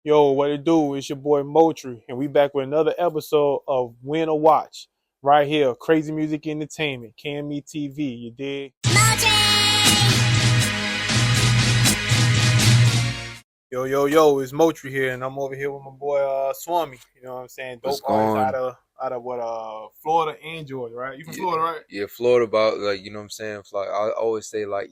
Yo, what it do? It's your boy Motri, and we back with another episode of Win or Watch. Right here, Crazy Music Entertainment, KME TV, you dig? Yo, it's Motri here, and I'm over here with my boy Swami. You know what I'm saying? What's Dope artist out going? of what Florida and Georgia, right? You from Yeah, Florida, right? yeah, Florida about like you know what I'm saying. Like I always say, like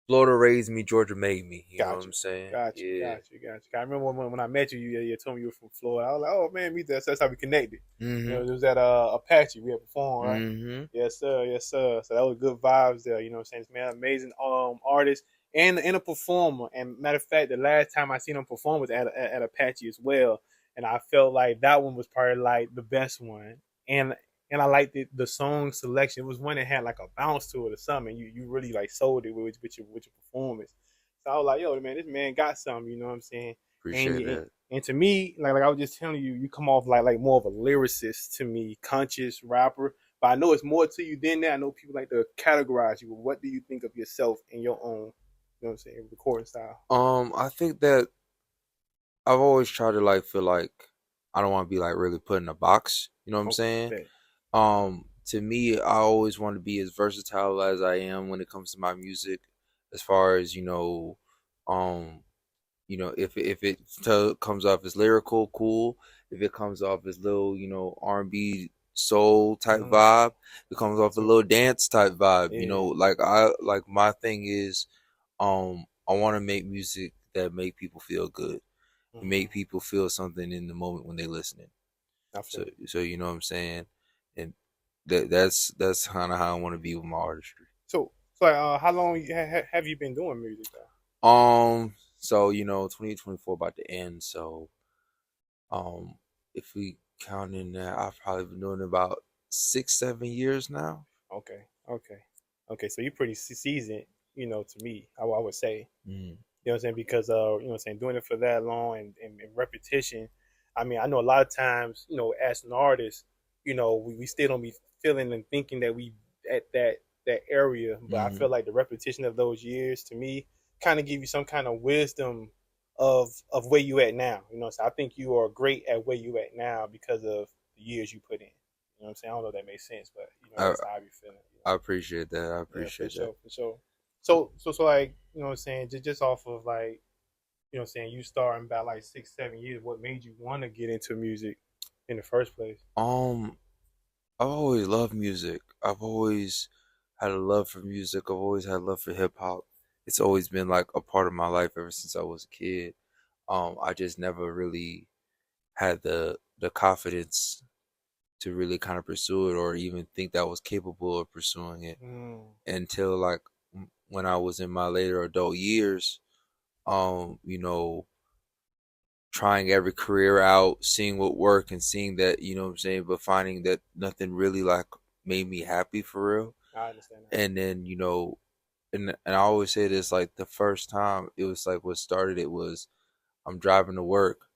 Florida raised me, Georgia made me. You know what Got you. I'm saying? Got you, Yeah. got you, got you. I remember when I met you, you told me you were from Florida. I was like, oh man, me too. That's how we connected. You know, Mhm. it was at Apache we had performed, right? Mhm. Yes, sir, yes, sir. So that was good vibes there. You know what I'm saying? This man, amazing artist and a performer. And matter of fact, the last time I seen him perform was at Apache as well. And I felt like that one was probably like the best one. And and I liked the song selection. It was one that had like a bounce to it or something. You really like sold it with your performance. So I was like, yo, man, this man got something. You know what I'm saying? And Appreciate you, that. and to me, like I was just telling you, you come off like more of a lyricist to me, conscious rapper. But I know it's more to you than that. I know people like to categorize you. But what do you think of yourself in your own, you know what I'm saying, recording style? I think that I've always tried to like feel like I don't want to be like really put in a box. You know what I'm Okay, saying? bet. To me, I always want to be as versatile as I am when it comes to my music, as far as um if it comes off as lyrical, cool. If it comes off as little, R&B soul type Mm-hmm. vibe, if it comes off a So, little dance type vibe. yeah. Like my thing is, I want to make music that make people feel good, make Mm-hmm. people feel something in the moment when they're listening. I So, feel it. so you know what I'm saying, and that's kind of how I want to be with my artistry. So, how long have you been doing music though? So 2024 about to end, so Um, if we count in that, I've probably been doing it about 6, 7 years now. Okay, okay, okay. So you're pretty seasoned, to me. I would say. Mm. You know what I'm saying? Because you know what I'm saying, doing it for that long and repetition. I mean, I know a lot of times, as an artist, we still don't be feeling and thinking that we at that area. But I feel Hmm. like the repetition of those years to me kind of give you some kind of wisdom of where you at now. So I think you are great at where you at now because of the years you put in. You know what I'm saying? I don't know if that makes sense, but I that's how I be feeling. I appreciate that. I Yeah, for appreciate that. sure, for sure. So like, what I'm saying, just off of like, what I'm saying, you starting about like 6, 7 years, what made you want to get into music in the first place? Um, I've always loved music. I've always had a love for music. I've always had a love for hip hop. It's always been like a part of my life ever since I was a kid. I just never really had the confidence to really kind of pursue it or even think that I was capable of pursuing it Mm, until like when I was in my later adult years, you know, trying every career out, seeing what worked and seeing that, you know what I'm saying, but finding that nothing really like made me happy for real. I understand that. And then, and I always say this, like the first time it was like what started it was I'm driving to work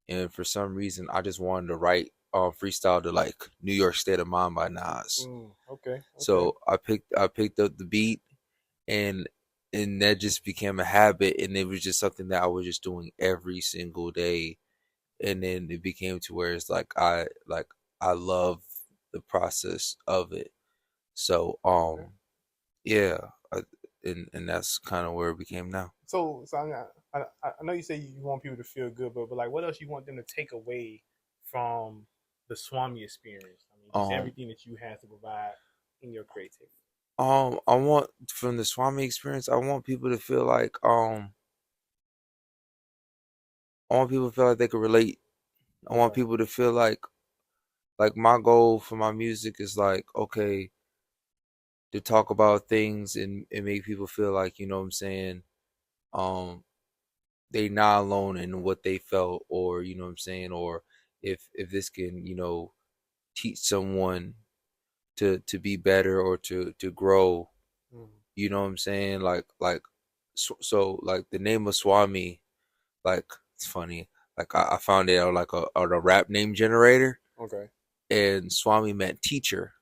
and for some reason I just wanted to write freestyle to like New York State of Mind by Nas. Okay, okay. So I picked up the beat and that just became a habit and it was just something that I was just doing every single day and then it became to where it's like I love the process of it. So Okay. yeah, and that's kind of where it became now. So I know you say you want people to feel good, but like, what else you want them to take away from the Swami experience? I mean, just Um everything that you have to provide in your creativity. I want from the Swami experience, I want people to feel like I want people to feel like they can relate. I want Okay. people to feel like my goal for my music is like okay to talk about things and make people feel like you know what I'm saying um they not alone in what they felt or you know what I'm saying or if this can teach someone to be better or to grow, Mm. you know what I'm saying, like so like the name of Swami, like it's funny, like I found it on a rap name generator Okay. and Swami meant teacher.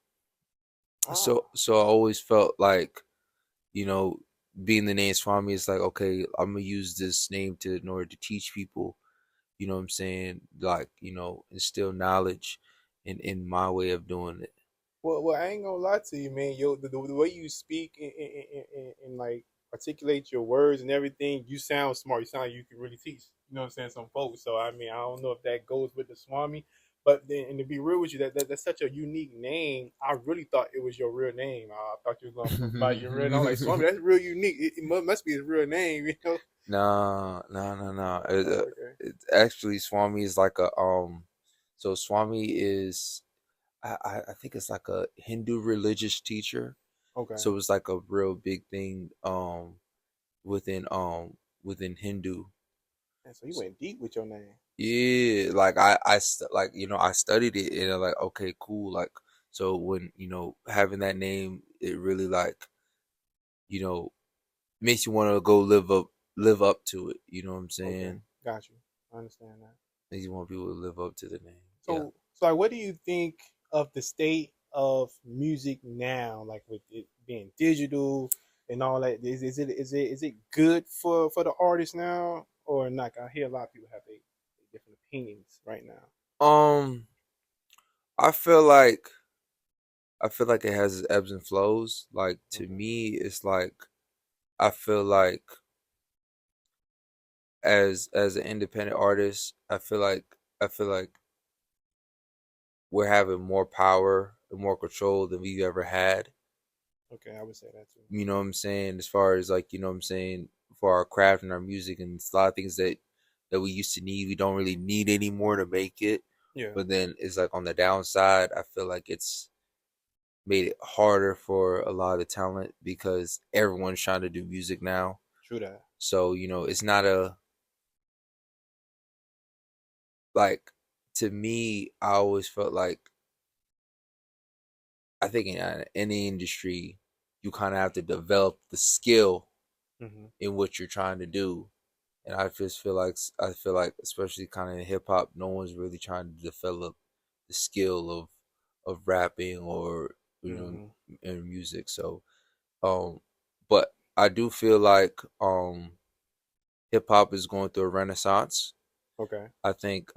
Ah. So I always felt like you know being the name Swami, it's like, okay, I'm gonna use this name to in order to teach people, you know what I'm saying, like, instill knowledge in my way of doing it. Well, I ain't gonna lie to you, man. Yo, the way you speak and like articulate your words and everything, you sound smart. You sound like you can really teach. You know what I'm saying? Some folks. So I mean, I don't know if that goes with the Swami, but then, and to be real with you, that's such a unique name. I really thought it was your real name. I thought you was gonna by your real name. I'm like Swami, that's real unique. It must be his real name, you know? No, no, no, no. Okay, Actually, Swami is like a So Swami is, I think it's like a Hindu religious teacher. okay. So it's like a real big thing within within Hindu. And so you went deep with your name. Yeah, like like I studied it and I'm like, okay, cool. Like, so when having that name, it really like you know makes you want to go live up to it. You know what I'm Okay, saying? got you. I understand that. Makes you want people to live up to the name. Yeah. So like, what do you think of the state of music now? Like with it being digital and all that, is it good for the artists now or not? I hear a lot of people have different opinions right now. Um, I feel like it has its ebbs and flows. Like to Okay, me, it's like I feel like as an independent artist, I feel like we're having more power and more control than we've ever had. okay, I would say that too. You know what I'm saying? As far as like, what I'm saying, for our craft and our music, and it's a lot of things that we used to need, we don't really need anymore to make it. Yeah, But then it's like on the downside, I feel like it's made it harder for a lot of talent because everyone's trying to do music now. true that. So, it's not a like to me, I always felt like I think in any industry, you kind of have to develop the skill Hmm. in what you're trying to do. And I feel like especially kind of in hip hop, no one's really trying to develop the skill of rapping or you know Hmm. in music. So but I do feel like hip hop is going through a renaissance. Okay. I think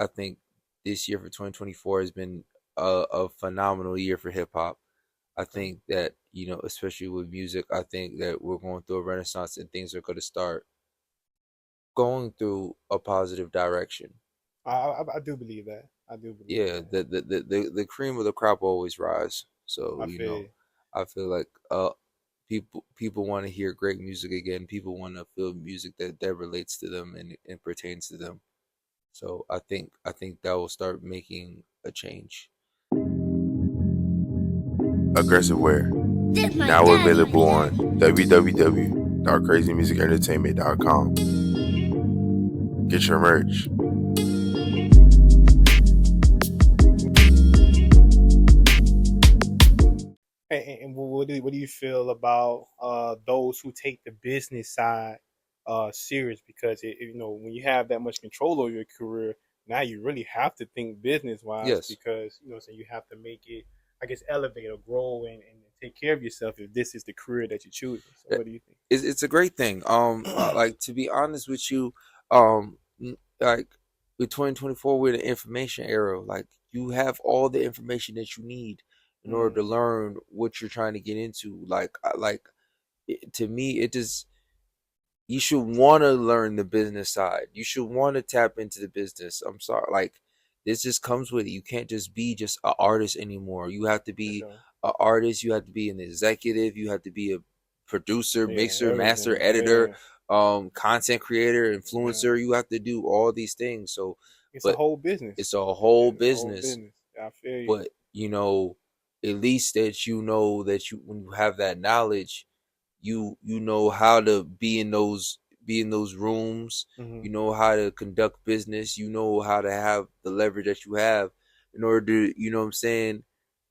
this year for 2024 has been a phenomenal year for hip hop. I Okay. think that especially with music, I think that we're going through a renaissance and things are going to start going through a positive direction. I do believe that. I do believe Yeah, that. the cream of the crop will always rise. So I feel you. I feel like people want to hear great music again. People want to feel music that relates to them and pertains to them. So I think that will start making a change. Aggressive Wear. Now available on www.crazymusicentertainment.com. Get your merch. And what do you feel about those who take the business side serious? Because when you have that much control over your career, now you really have to think business wise Yes. because so you have to make it, I guess, elevate or grow and take care of yourself if this is the career that you're choosing. So what do you It's a great thing. think? Like to be honest with you, like with 2024, we're in the information era. Like you have all the information that you need in order to Mm, learn what you're trying to get into. To me, it just you should want to learn the business side. You should want to tap into the business. I'm sorry, like this just comes with it. You can't just be just an artist anymore. You have to for be sure. an artist. You have to be an executive. You have to be a producer, Yeah, mixer, master, everything. editor, Yeah, content creator, yeah. influencer. You have to do all these things. So, It's a but whole business. it's a Yeah, whole it's a whole business. business. I feel you. But at least that that you when you have that knowledge, you know how to be in those rooms. Hmm. You know how to conduct business. You know how to have the leverage that you have in order to, what I'm saying,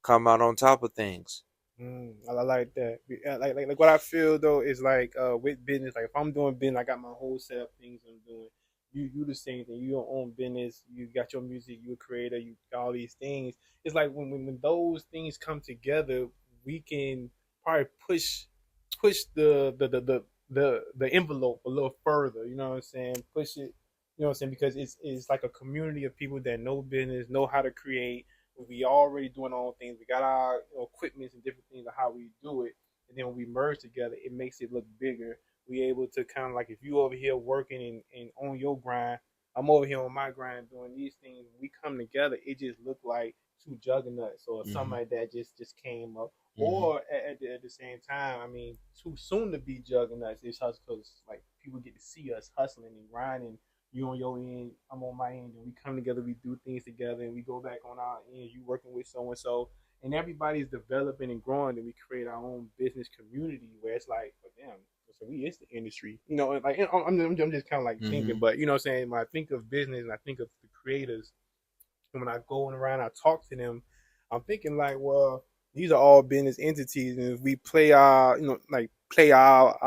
come out on top of things. I like that. Like what I feel though is like with business, like if I'm doing business, I got my whole set of things I'm doing. You the same thing. You your own business. You got your music. You a creator. You got all these things. It's like when those things come together, we can probably push the envelope a little further. You know what I'm saying? Push it. You know what I'm saying? Because it's like a community of people that know business, know how to create. We already doing our own things. We got our equipment and different things of how we do it. And then when we merge together, it makes it look bigger. We able to kind of like if you over here working and on your grind, I'm over here on my grind doing these things. We come together, it just looked like two juggernauts or something like that just came up. Or at the same time, I mean, too soon to be juggernauts. It's us because like people get to see us hustling and grinding. You on your end, I'm on my end, and we come together. We do things together, and we go back on our end. You working with so and so, and everybody's developing and growing. And we create our own business community where it's like, for them, so we is the industry. You know, like I'm just kind of like thinking, but you know, what I'm saying when I think of business and I think of the creators, and when I go around, I talk to them, I'm thinking like, well, these are all business entities, and if we play our, like play our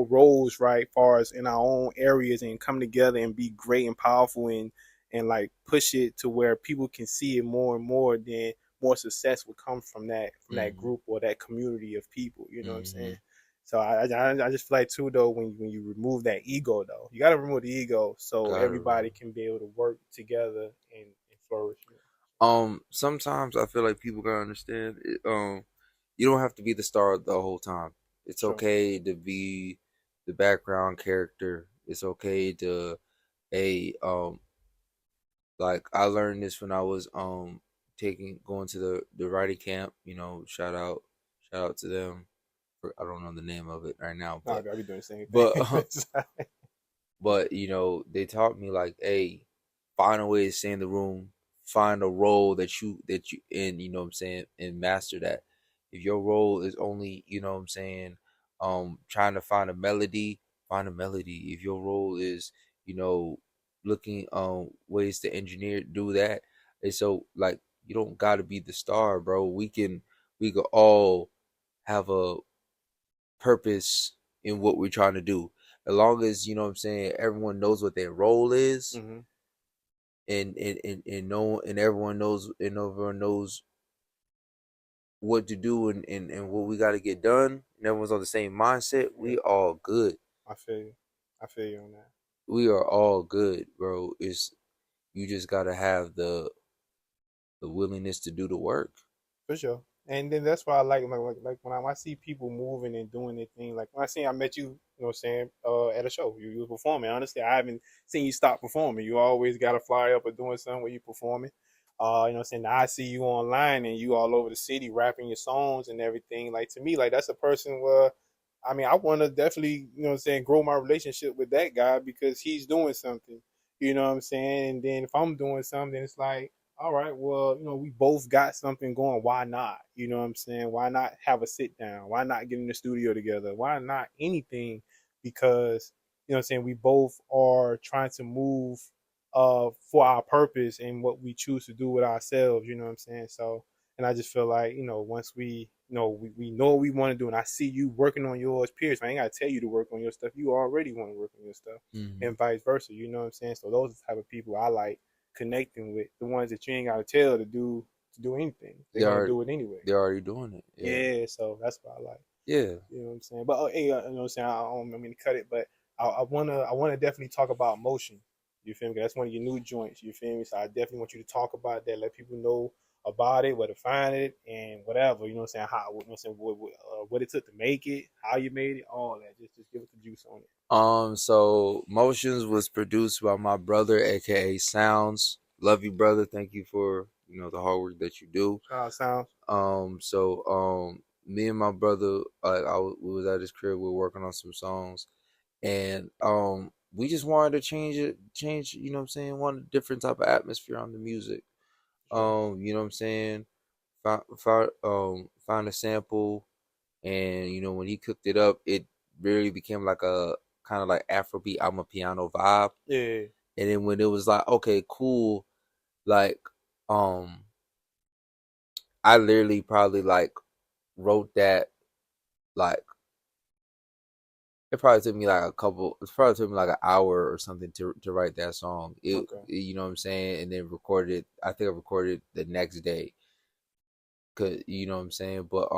roles right, far as in our own areas, and come together and be great and powerful, and like push it to where people can see it more and more, then more success will come from that group or that community of people. You know what I'm saying? So I just feel like too though when you remove that ego though, you got to remove the ego so everybody can be able to work together and flourish. Sometimes I feel like people gotta understand it, you don't have to be the star the whole time. It's okay to be the background character. It's okay to like I learned this when I was going to the writing camp, shout out to them. I don't know the name of it right now, but I'll be doing the same thing. But they taught me like, hey, find a way to stay in the room, find a role that you in, you know what I'm saying, and master that. If your role is only, you know what I'm saying, trying to find a melody, find a melody. If your role is, looking ways to engineer, do that. And so like you don't gotta be the star, bro. We could all have a purpose in what we're trying to do. As long as, you know what I'm saying, everyone knows what their role is, and everyone knows what to do and what we got to get done, and everyone's on the same mindset, we all good. I feel you on that. We are all good, bro. It's you just gotta have the willingness to do the work. For sure. And then that's why I like when I see people moving and doing their thing. Like when I met you, you know what I'm saying, at a show. You were performing. Honestly, I haven't seen you stop performing. You always got a fly up or doing something where you performing. You know what I'm saying? Now I see you online and you all over the city rapping your songs and everything. Like to me, like that's a person where I mean I wanna definitely, you know what I'm saying, grow my relationship with that guy because he's doing something. You know what I'm saying? And then if I'm doing something, it's like all right, well, we both got something going. Why not? You know what I'm saying? Why not have a sit down? Why not get in the studio together? Why not anything? Because, you know what I'm saying, we both are trying to move for our purpose and what we choose to do with ourselves, you know what I'm saying? So, and I just feel like, once we know what we want to do and I see you working on yours, period. So I ain't got to tell you to work on your stuff. You already want to work on your stuff and vice versa, you know what I'm saying? So those are the type of people I like connecting with, the ones that you ain't gotta tell to do anything. They gonna do it anyway. They're already doing it. Yeah, so that's what I like. Yeah, you know what I'm saying. But hey, you know what I'm saying. I don't mean to cut it, but I wanna definitely talk about motion. You feel me? That's one of your new joints. You feel me? So I definitely want you to talk about that. Let people know about it, where to find it, and whatever. You know what I'm saying? How, you know what I'm saying? What it took to make it, how you made it, all that. Just give us the juice on it. So Motions was produced by my brother, aka Sounds. Love you, brother. Thank you for the hard work that you do. Shout out Sounds. So me and my brother, we was at his crib. We were working on some songs, and we just wanted to change. You know what I'm saying? Want a different type of atmosphere on the music. You know what I'm saying? Found a sample, and when he cooked it up, it really became like a kind of like Afrobeat Amapiano vibe. Yeah. And then when it was like, okay, cool, like I literally probably like wrote that, like it probably took me like an hour or something to write that song. You know what I'm saying? And then recorded, I think I recorded the next day. Cause you know what I'm saying? But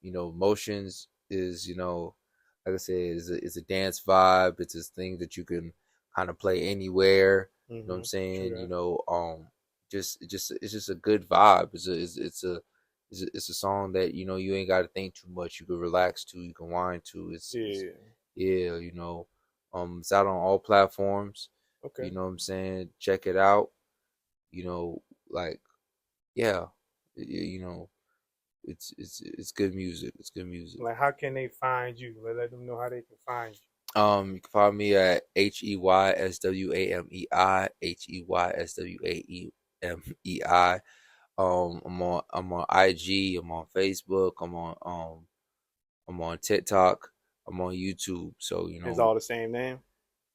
Motions is, like I said, it's a dance vibe. It's this thing that you can kind of play anywhere. You know what I'm saying? You know, it's just a good vibe. It's a song that you know you ain't got to think too much. You can relax to. You can whine to. Yeah. You know, it's out on all platforms. Okay. You know what I'm saying? Check it out. You know, like yeah, you know, it's good music. It's good music. Like, how can they find you? Let them know how they can find you. You can find me at HEYSWAMEI HEYSWAMEI. I'm on IG. I'm on Facebook. I'm on TikTok. I'm on YouTube. So you know, it's all the same name.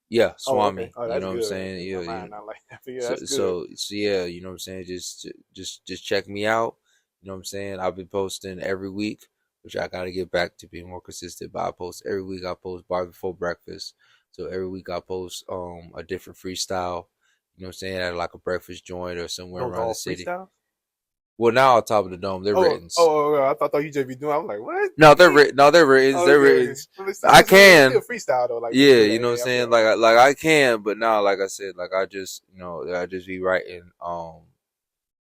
Yeah, Oh, Swami. okay. Oh, You that's know what I'm good. saying? Yeah, Mine not like that, but yeah, so, that's good. so yeah, you know what I'm saying? Just check me out. You know what I'm saying? I've been posting every week, which I gotta get back to being more consistent. But I post every week. I post bar before breakfast. So every week I post a different freestyle. You know what I'm saying? At like a breakfast joint or somewhere Those around all the city. freestyle? Well, now on Top of the Dome, they're written. I thought you just be doing. I'm like, what? No, they're written. No, they're written. They're written. I can. It's still freestyle though. Like, yeah, you know what I'm saying. Like I can, but now, like I said, like I just I just be writing.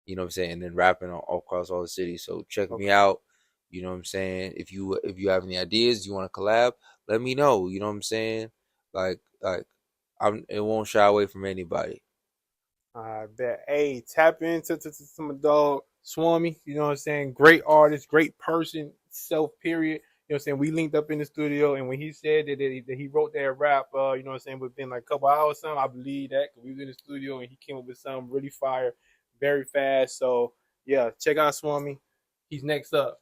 You know what I'm saying, and then rapping all across all the cities. So check me out. You know what I'm saying. If you have any ideas, you want to collab, let me know. You know what I'm saying. Like it won't shy away from anybody. I bet. Hey, tap into some dog Swami. You know what I'm saying. Great artist, great person, self. Period. You know what I'm saying. We linked up in the studio, and when he said that he wrote that rap, you know what I'm saying, within like a couple hours, or something, I believe that because we was in the studio and he came up with something really fire, very fast. So yeah, check out Swami. He's next up.